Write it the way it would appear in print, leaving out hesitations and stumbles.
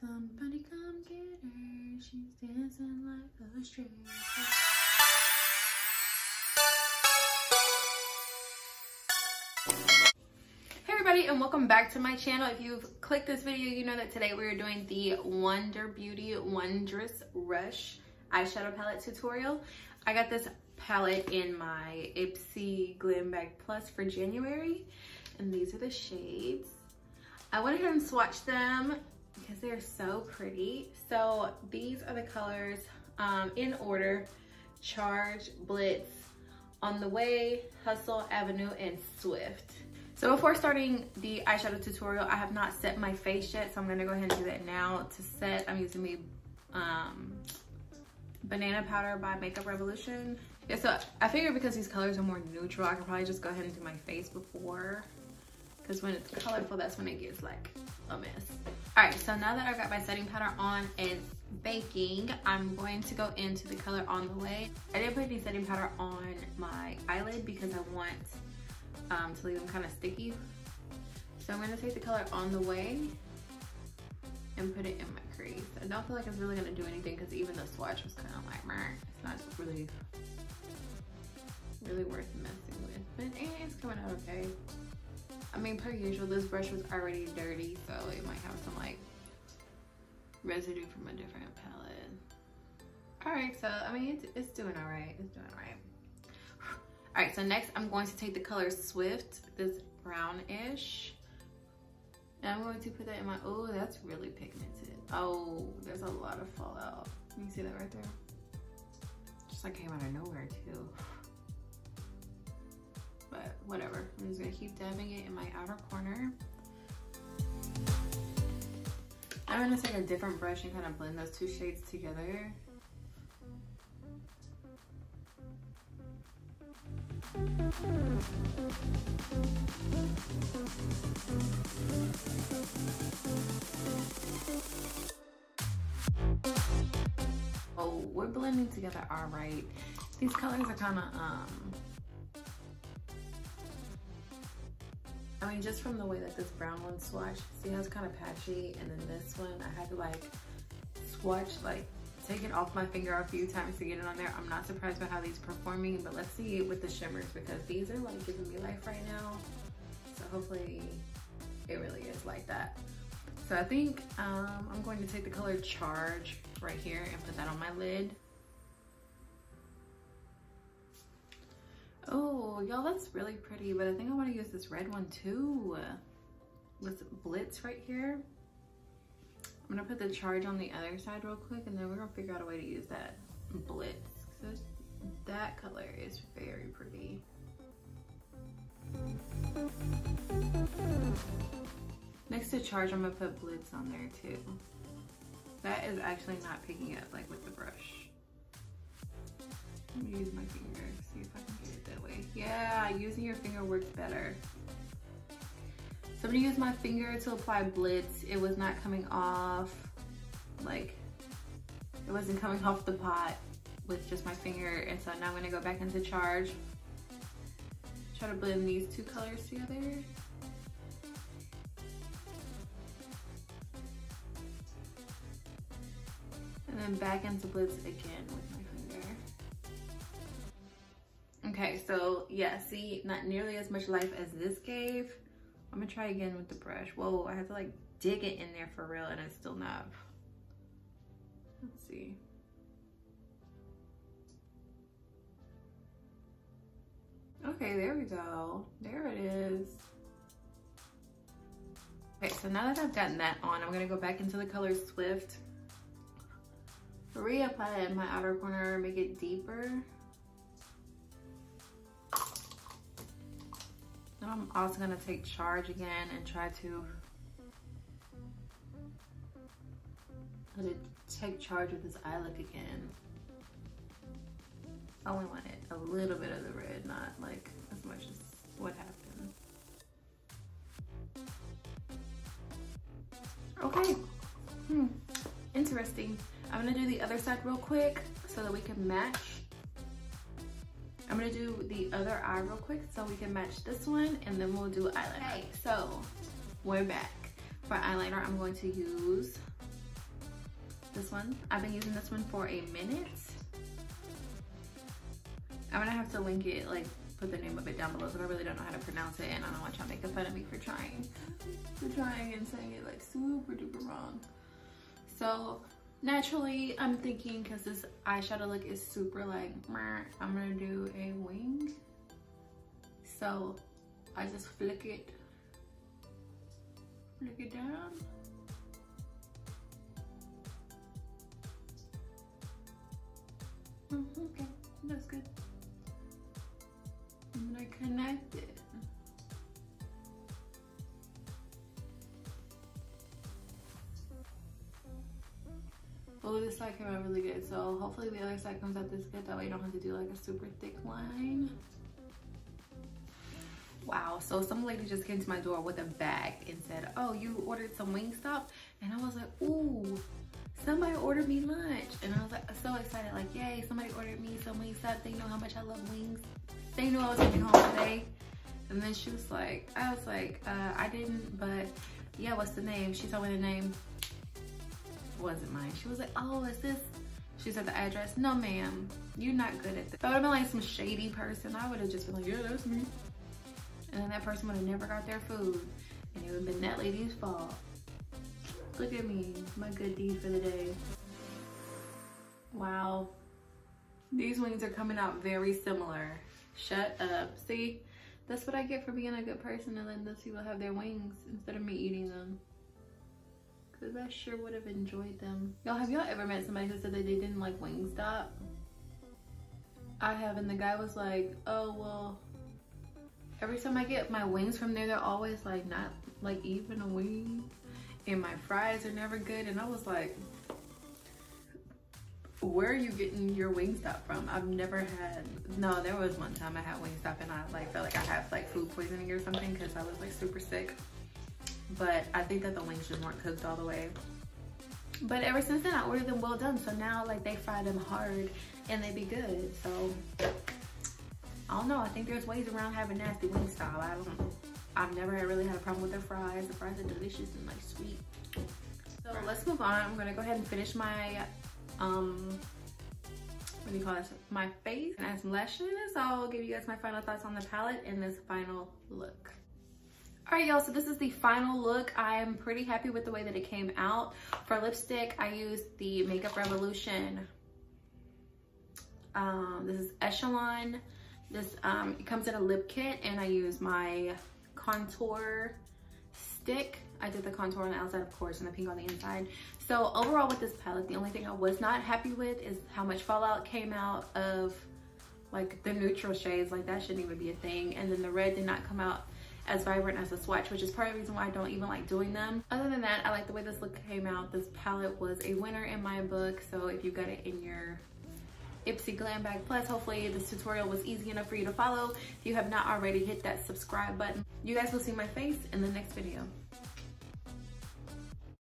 Somebody come get her. She's dancing like a stripper. Hey everybody, and welcome back to my channel. If you've clicked this video, you know that today we are doing the Wander Beauty Wandress Rush eyeshadow palette tutorial. I got this palette in my Ipsy Glam Bag Plus for January, and these are the shades. I went ahead and swatched them because they're so pretty. So these are the colors in order: Charge, Blitz, On the Way, Hustle, Avenue, and Swift. So before starting the eyeshadow tutorial, I have not set my face yet, so I'm gonna go ahead and do that now. To set, I'm using the Banana Powder by Makeup Revolution. Yeah, so I figured because these colors are more neutral, I could probably just go ahead and do my face before, because when it's colorful, that's when it gets like a mess. All right, so now that I've got my setting powder on and baking, I'm going to go into the color On the Way. I didn't put any setting powder on my eyelid because I want to leave them kind of sticky. So I'm gonna take the color On the Way and put it in my crease. I don't feel like it's really gonna do anything because even the swatch was kind of like, meh. It's not really worth messing with, but it's coming out okay. I mean, per usual, this brush was already dirty, so it might have some like residue from a different palette. All right, so I mean, it's doing all right. It's doing all right. All right, so next I'm going to take the color Swift, this brownish, and I'm going to put that in my, oh, that's really pigmented. Oh, there's a lot of fallout. You see that right there? Just like came out of nowhere too. But whatever, I'm just gonna keep dabbing it in my outer corner. I'm gonna take a different brush and kind of blend those two shades together. Oh, we're blending together all right. These colors are kind of I mean, just from the way that this brown one swatched, see how it's kind of patchy, and then this one I had to like swatch, like take it off my finger a few times to get it on there. I'm not surprised by how these are performing, but let's see with the shimmers, because these are like giving me life right now. So hopefully it really is like that. So I think I'm going to take the color Charge right here and put that on my lid. Oh, y'all, that's really pretty, but I think I want to use this red one too. With Blitz right here. I'm gonna put the Charge on the other side real quick, and then we're gonna figure out a way to use that Blitz. So that color is very pretty. Next to Charge, I'm gonna put Blitz on there too. That is actually not picking up like with the brush. Let me use my finger, see if I can get it that way. Yeah, using your finger works better. So I'm gonna use my finger to apply Blitz. It was not coming off, like, it wasn't coming off the pot with just my finger. And so now I'm gonna go back into Charge. Try to blend these two colors together. And then back into Blitz again with my finger. Okay, so yeah, see, not nearly as much life as this gave. I'm gonna try again with the brush. Whoa, I have to like dig it in there for real, and it's still not. Let's see. Okay, there we go. There it is. Okay, so now that I've gotten that on, I'm gonna go back into the color Swift. Reapply it in my outer corner, make it deeper. And I'm also gonna take Charge again and try to take Charge with this eye look again. I only wanted a little bit of the red, not like as much as what happened. Okay, interesting. I'm gonna do the other side real quick so that we can match. I'm gonna do the other eye real quick so we can match this one, and then we'll do eyeliner. Okay, so we're back. For eyeliner, I'm going to use one. I've been using this one for a minute. I'm gonna have to link it, like put the name of it down below because I really don't know how to pronounce it and I don't want y'all making fun of me for trying and saying it like super duper wrong. So naturally I'm thinking, because this eyeshadow look is super like meh, I'm gonna do a wing. So I just flick it down. Okay, that's good. And then I connect it. Well, this side came out really good, so hopefully the other side comes out this good. That way you don't have to do like a super thick line. Wow, so some lady just came to my door with a bag and said, oh, you ordered some Wingstop? And I was like, ooh, somebody ordered me lunch. And I was like so excited, like, yay, somebody ordered me some Wingstop. They know how much I love wings. They knew I was coming home today. And then she was like, I was like, I didn't, but yeah, what's the name? She told me the name. It wasn't mine. She was like, oh, is this? She said the address. No, ma'am, you're not good at this. If I would have been like some shady person, I would have just been like, yeah, that's me. And then that person would have never got their food. And it would have been that lady's fault. Look at me, my good deed for the day. Wow. These wings are coming out very similar. Shut up. See, that's what I get for being a good person and letting those people have their wings instead of me eating them. Because I sure would have enjoyed them. Y'all, have y'all ever met somebody who said that they didn't like Wingstop? I have, and the guy was like, oh, well, every time I get my wings from there, they're always like not like even a wing. And my fries are never good. And I was like, where are you getting your Wingstop from? I've never had, no, there was one time I had Wingstop and I like felt like I had like food poisoning or something because I was like super sick. But I think that the wings just weren't cooked all the way. But ever since then I ordered them well done. So now like they fry them hard and they be good. So I don't know, I think there's ways around having nasty Wingstop. I've never really had a problem with their fries. The fries are delicious and like sweet. So let's move on. I'm gonna go ahead and finish my, what do you call this? My face and add some lashes. I'll give you guys my final thoughts on the palette and this final look. All right, y'all, so this is the final look. I am pretty happy with the way that it came out. For lipstick, I used the Makeup Revolution. This is Echelon. This it comes in a lip kit, and I use my contour stick. I did the contour on the outside, of course, and the pink on the inside. So overall with this palette, the only thing I was not happy with is how much fallout came out of like the neutral shades. Like that shouldn't even be a thing. And then the red did not come out as vibrant as the swatch, which is part of the reason why I don't even like doing them. Other than that, I like the way this look came out. This palette was a winner in my book. So if you got it in your Ipsy Glam Bag Plus, hopefully this tutorial was easy enough for you to follow. If you have not already, hit that subscribe button. You guys will see my face in the next video.